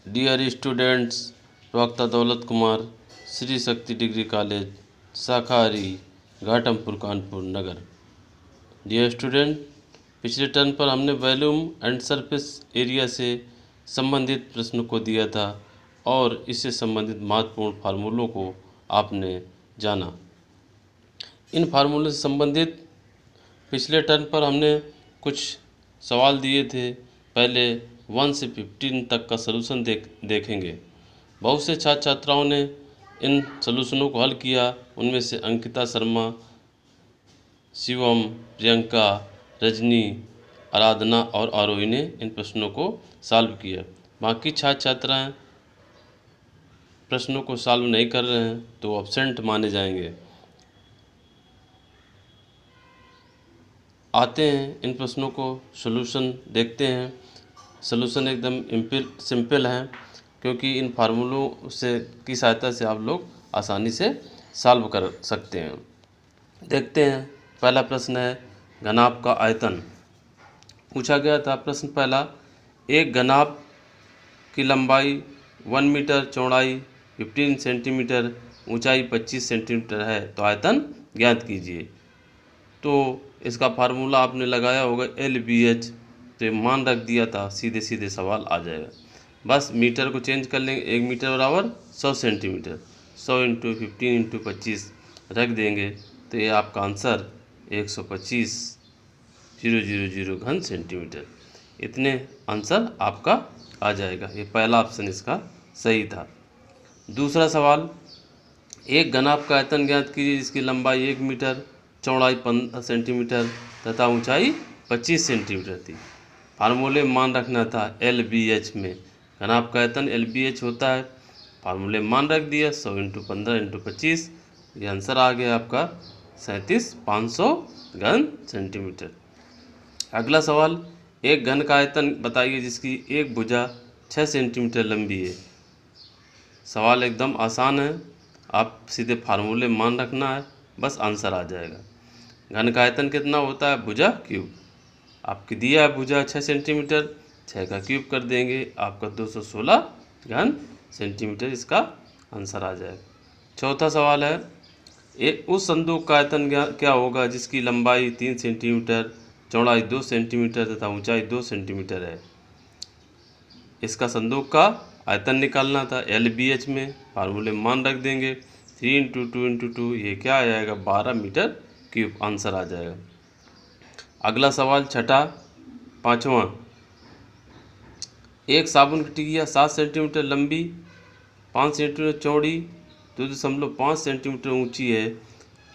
Dear students, doctor दौलत Kumar, Shri Shakti degree college, शाखाहारी, Ghatampur, Kanpur नगर। Dear student, पिछले term पर हमने वॉल्यूम एंड सरफेस एरिया से संबंधित प्रश्न को दिया था और इससे संबंधित महत्वपूर्ण फार्मूलों को आपने जाना। इन फार्मूलों से संबंधित पिछले टर्म पर हमने कुछ सवाल दिए थे। पहले 1 से 15 तक का सलूशन देखेंगे। बहुत से छात्र छात्राओं ने इन सलूशनों को हल किया। उनमें से अंकिता शर्मा, शिवम, प्रियंका, रजनी, आराधना और आरोही ने इन प्रश्नों को सॉल्व किया। बाकी छात्र छात्राएं प्रश्नों को सॉल्व नहीं कर रहे हैं तो एब्सेंट माने जाएंगे। आते हैं इन प्रश्नों को सॉल्यूशन देखते हैं। सॉल्यूशन एकदम सिंपल है क्योंकि इन फार्मूलों से की सहायता से आप लोग आसानी से सॉल्व कर सकते हैं। देखते हैं, पहला प्रश्न है घनाभ का आयतन। पूछा गया था प्रश्न पहला, एक घनाभ की लंबाई 1 मीटर, चौड़ाई 15 सेंटीमीटर, ऊंचाई 25 सेंटीमीटर है तो आयतन ज्ञात कीजिए। तो इसका फार्मूला आपने लगाया होगा LBH, तो मान रख दिया था, सीधे सीधे सवाल आ जाएगा। बस मीटर को चेंज कर लेंगे, 1 मीटर बराबर 100 सेंटीमीटर, 100 × 15 × 25 रख देंगे तो ये आपका आंसर 125,000 घन सेंटीमीटर। इतने आंसर आपका आ जाएगा। ये पहला ऑप्शन इसका सही था। दूसरा सवाल, एक घनाभ का आयतन ज्ञात कीजिए जिसकी लंबाई 1 मीटर, चौड़ाई 15 सेंटीमीटर तथा ऊंचाई 25 सेंटीमीटर थी। फार्मूले मान रखना था LBH में। घनाभ का आयतन LBH होता है, फार्मूले मान रख दिया 100 × 15 × 25। ये आंसर आ गया आपका 37,500 घन सेंटीमीटर। अगला सवाल, एक घन का आयतन बताइए जिसकी एक भुजा 6 सेंटीमीटर लंबी है। सवाल एकदम आसान है, आप सीधे फार्मूले मान रखना है, बस आंसर आ जाएगा। घन का आयतन कितना होता है? भुजा क्यूब। आपकी दिया है भुजा 6 सेंटीमीटर, 6 का क्यूब कर देंगे, आपका 216 घन सेंटीमीटर इसका आंसर आ जाएगा। चौथा सवाल है, उस संदूक का आयतन क्या होगा जिसकी लंबाई 3 सेंटीमीटर, चौड़ाई 2 सेंटीमीटर तथा ऊंचाई 2 सेंटीमीटर है। इसका संदूक का आयतन निकालना था LBH में, फार्मूले मान रख देंगे 3 × 2 × 2, ये क्या आ जाएगा 12 मीटर क्यूब, आंसर आ जाएगा। अगला सवाल छठा, पाँचवा, एक साबुन की टिकिया 7 सेंटीमीटर लंबी, 5 सेंटीमीटर चौड़ी, 2.5 सेंटीमीटर ऊंची है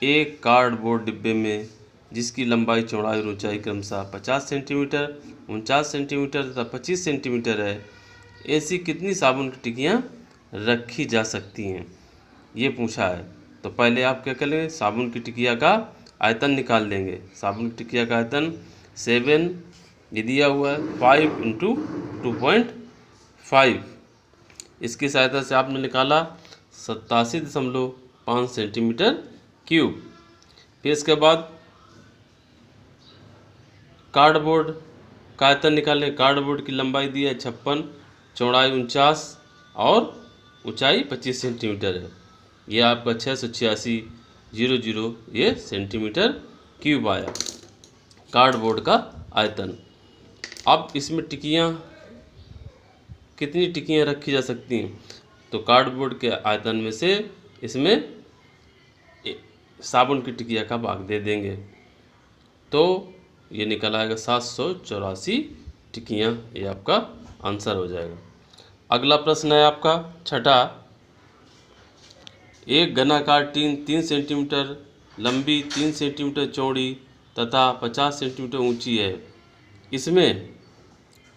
एक कार्डबोर्ड डिब्बे में जिसकी लंबाई, चौड़ाई और ऊंचाई क्रमशः 50 सेंटीमीटर, 49 सेंटीमीटर तथा 25 सेंटीमीटर है। ऐसी कितनी साबुन की टिकियाँ रखी जा सकती हैं, ये पूछा है। तो पहले आप क्या करेंगे, साबुन की टिकिया का आयतन निकाल लेंगे। साबुन की टिकिया का आयतन 7 ये दिया हुआ है, 5 × 2.5। इसकी सहायता से आपने निकाला 87.5 सेंटीमीटर क्यूब। फिर इसके बाद कार्डबोर्ड का आयतन निकालें। कार्डबोर्ड की लंबाई दी है 56, चौड़ाई 49 और ऊंचाई 25 सेंटीमीटर है। यह आपका 686,000 ये सेंटीमीटर क्यूब आया कार्डबोर्ड का आयतन। अब इसमें टिकियाँ, कितनी टिकियाँ रखी जा सकती हैं, तो कार्डबोर्ड के आयतन में से इसमें साबुन की टिकिया का भाग दे देंगे तो ये निकल आएगा 784 टिकियाँ, ये आपका आंसर हो जाएगा। अगला प्रश्न है आपका छठा, एक घनाकार टीन 3 सेंटीमीटर लंबी, 3 सेंटीमीटर चौड़ी तथा 50 सेंटीमीटर ऊंची है। इसमें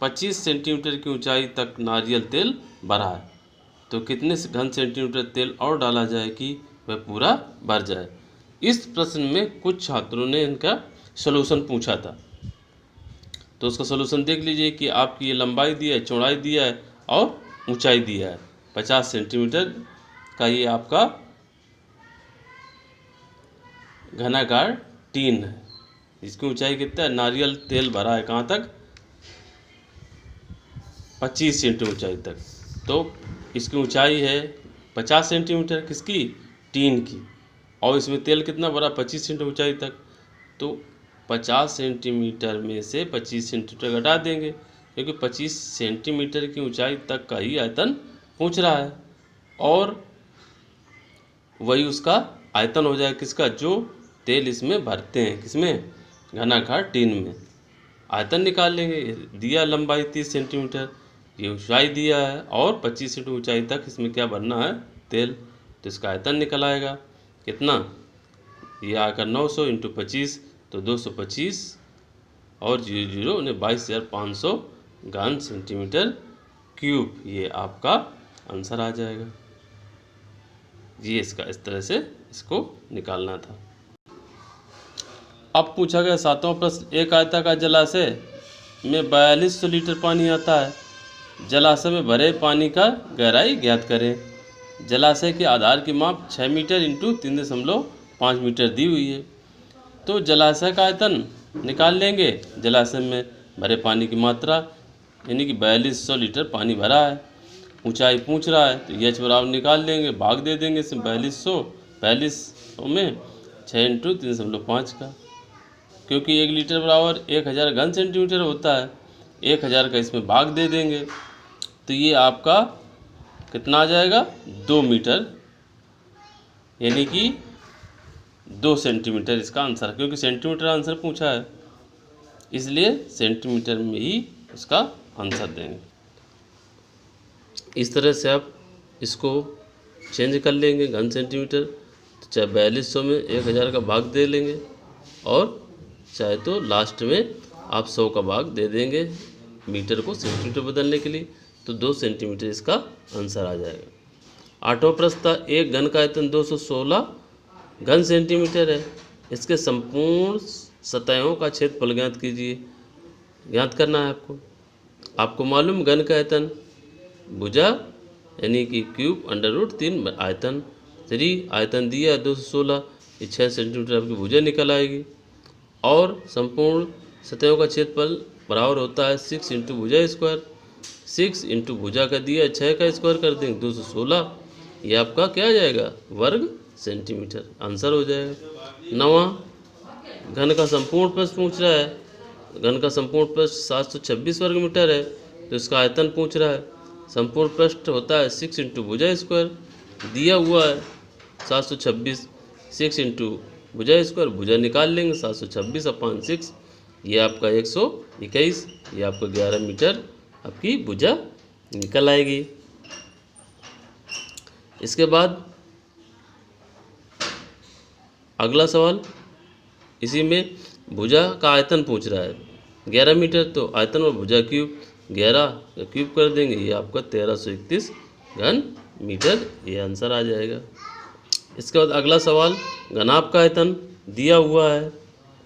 25 सेंटीमीटर की ऊंचाई तक नारियल तेल भरा है, तो कितने घन सेंटीमीटर तेल और डाला जाए कि वह पूरा भर जाए। इस प्रश्न में कुछ छात्रों ने इनका सलूशन पूछा था, तो उसका सलूशन देख लीजिए कि आपकी ये लंबाई दिया है, चौड़ाई दिया है और ऊंचाई दिया है 50 सेंटीमीटर का। ये आपका घनाकार टीन है जिसकी ऊंचाई कितना है, नारियल तेल भरा है कहाँ तक, 25 सेंटीमीटर ऊंचाई तक। तो इसकी ऊंचाई है 50 सेंटीमीटर, किसकी, टीन की, और इसमें तेल कितना भरा, 25 सेंटीमीटर ऊंचाई तक। तो 50 सेंटीमीटर में से 25 सेंटीमीटर घटा देंगे, क्योंकि 25 सेंटीमीटर की ऊंचाई तक का ही आयतन पूछ रहा है, और वही उसका आयतन हो जाएगा किसका, जो तेल इसमें भरते हैं, किसमें, घनाकार टीन में। आयतन निकाल लेंगे, दिया लंबाई 30 सेंटीमीटर, ये ऊंचाई दिया है, और 25 सेंटीमीटर ऊंचाई तक इसमें क्या भरना है, तेल, तो इसका आयतन निकल आएगा कितना, ये आकर 900 इंटू 25, तो 225 और 00 उन्हें 22,500 घन सेंटीमीटर क्यूब, ये आपका आंसर आ जाएगा। ये इसका इस तरह से इसको निकालना था। अब पूछा गया 7वां प्रश्न, एक आयताकार जलाशय में 4200 लीटर पानी आता है, जलाशय में भरे पानी का गहराई ज्ञात करें। जलाशय के आधार की माप 6 मीटर इंटू 3.5 मीटर दी हुई है। तो जलाशय का आयतन निकाल लेंगे, जलाशय में भरे पानी की मात्रा, यानी कि 4200 लीटर पानी भरा है, ऊंचाई पूछ रहा है, तो एच बराबर निकाल लेंगे, भाग दे देंगे इसमें 4200 में 6 इंटू 3.5 का, क्योंकि 1 लीटर बराबर 1000 घन सेंटीमीटर होता है, 1000 का इसमें भाग दे देंगे, तो ये आपका कितना आ जाएगा, 2 मीटर, यानी कि 2 सेंटीमीटर इसका आंसर, क्योंकि सेंटीमीटर आंसर पूछा है, इसलिए सेंटीमीटर में ही इसका आंसर देंगे। इस तरह से आप इसको चेंज कर लेंगे घन सेंटीमीटर, तो चाहे 4200 में 1000 का भाग दे लेंगे, और चाहे तो लास्ट में आप 100 का भाग दे देंगे मीटर को सेंटीमीटर बदलने के लिए, तो 2 सेंटीमीटर इसका आंसर आ जाएगा। 8वां प्रश्न था, एक घन का आयतन 216 घन सेंटीमीटर है, इसके संपूर्ण सतहों का क्षेत्रफल ज्ञात कीजिए। ज्ञात करना है आपको मालूम घन का आयतन भुजा यानी कि क्यूब √3 आयतन 3, आयतन दिया 216, 6 सेंटीमीटर आपकी भुजा निकल आएगी, और संपूर्ण सतहों का क्षेत्रफल बराबर होता है 6 इंटू भुजा स्क्वायर, 6 इंटू भुजा का दिया 6 का स्क्वायर कर देंगे 216, ये आपका क्या आ जाएगा, वर्ग सेंटीमीटर, आंसर हो जाएगा। 9वां, घन का संपूर्ण पृष्ठ पूछ रहा है, घन का संपूर्ण पृष्ठ 726 वर्ग मीटर है, तो इसका आयतन पूछ रहा है। संपूर्ण पृष्ठ होता है 6 इंटू भुजा स्क्वायर, दिया हुआ है 726, 6 इंटू भुजा स्क्वायर, भुजा निकाल लेंगे 726/6, ये आपका 121, ये आपका 11 मीटर आपकी भुजा निकल आएगी। इसके बाद अगला सवाल, इसी में भुजा का आयतन पूछ रहा है 11 मीटर, तो आयतन और भुजा क्यूब, 11 का क्यूब कर देंगे, ये आपका 1331 घन मीटर, ये आंसर आ जाएगा। इसके बाद अगला सवाल, घनाभ का आयतन दिया हुआ है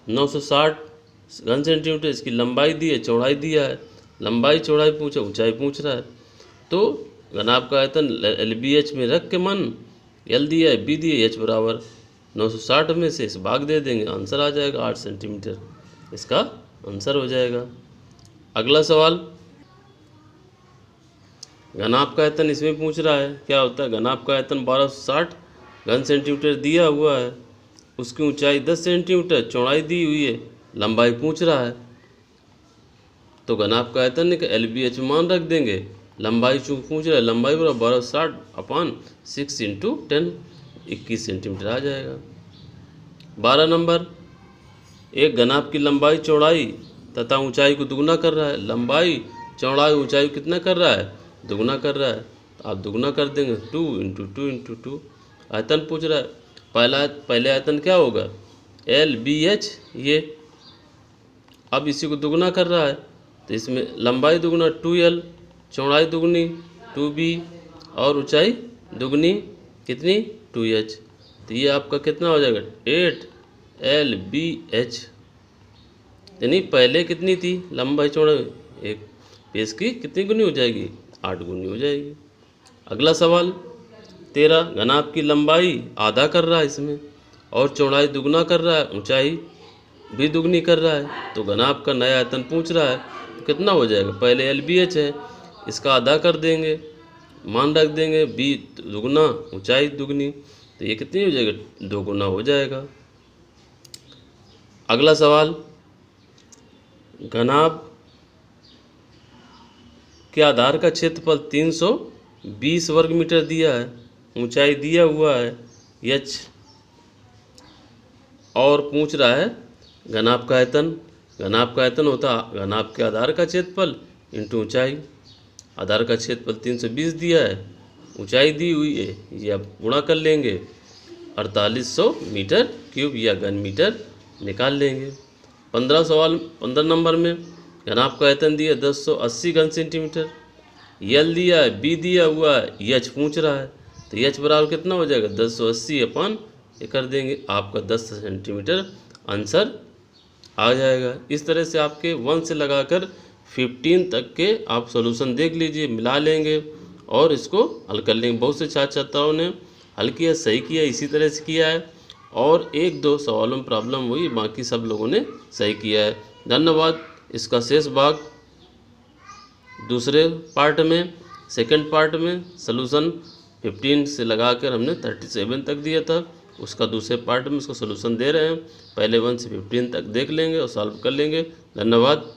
960 घन सेंटीमीटर, इसकी लंबाई दी है, चौड़ाई दिया है, लंबाई चौड़ाई पूछा, ऊंचाई पूछ रहा है, तो घनाभ का आयतन LBH में रख के मन, L दिया है, B दिया है, H बराबर 960 में से इस भाग दे देंगे, आंसर आ जाएगा 8 सेंटीमीटर, इसका आंसर हो जाएगा। अगला सवाल, घनाभ का आयतन इसमें पूछ रहा है, क्या होता है, घनाभ का आयतन 1260 घन सेंटीमीटर दिया हुआ है, उसकी ऊंचाई 10 सेंटीमीटर, चौड़ाई दी हुई है, लंबाई पूछ रहा है, तो घनाभ का आयतन LBH मान रख देंगे, लंबाई चूँकि पूछ रहा है, लंबाई बराबर 1260/6 इंटू 10, 21 सेंटीमीटर आ जाएगा। 12 नंबर, एक घनाभ की लंबाई चौड़ाई तथा ऊंचाई को दुगना कर रहा है, लंबाई चौड़ाई ऊंचाई कितना कर रहा है, दुगना कर रहा है, तो आप दुगना कर देंगे 2 इंटू 2 इंटू 2, आयतन पूछ रहा है, पहले आयतन क्या होगा, LBH, ये अब इसी को दुगना कर रहा है, तो इसमें लंबाई दुगना 2L, चौड़ाई दुगनी 2B, और ऊंचाई दुगनी कितनी 2H, तो ये आपका कितना हो जाएगा 8LBH, यानी पहले कितनी थी लंबाई चौड़ाई, एक पेज की कितनी गुनी हो जाएगी, 8 गुनी हो जाएगी। अगला सवाल 13, घनाभ की लंबाई आधा कर रहा है इसमें, और चौड़ाई दुगना कर रहा है, ऊंचाई भी दुगनी कर रहा है, तो घनाभ का नया आयतन पूछ रहा है, तो कितना हो जाएगा, पहले LBH है, इसका आधा कर देंगे, मान रख देंगे, बी दुगुना ऊंचाई दुगनी, तो ये कितनी हो जाएगा, 2 गुना हो जाएगा। अगला सवाल, घनाभ के आधार का क्षेत्रफल 320 वर्ग मीटर दिया है, ऊंचाई दिया हुआ है h, और पूछ रहा है घनाभ का आयतन। घनाभ का आयतन होता है घनाभ के आधार का क्षेत्रफल इंटू ऊंचाई। आधार का क्षेत्रफल 320 दिया है, ऊंचाई दी हुई है, ये आप गुणा कर लेंगे 4800 मीटर क्यूब या घन मीटर निकाल लेंगे। 15 नंबर में घनाभ का आयतन दिया 1080 घन सेंटीमीटर, यल दिया है, बी दिया हुआ है, एच पूछ रहा है, तो एच बराबर कितना हो जाएगा, 1080 अपन ये कर देंगे, आपका 10 सेंटीमीटर आंसर आ जाएगा। इस तरह से आपके 1 से लगाकर 15 तक के आप सॉल्यूशन देख लीजिए, मिला लेंगे और इसको हल कर लेंगे। बहुत से छात्र छात्राओं ने हल किया, सही किया, इसी तरह से किया है, और 1-2 सवालों में प्रॉब्लम हुई, बाकी सब लोगों ने सही किया है। धन्यवाद। इसका शेष भाग दूसरे पार्ट में, सेकंड पार्ट में सॉल्यूशन 15 से लगाकर हमने 37 तक दिया था, उसका दूसरे पार्ट में उसका सॉल्यूशन दे रहे हैं। पहले 1 से 15 तक देख लेंगे और सॉल्व कर लेंगे। धन्यवाद।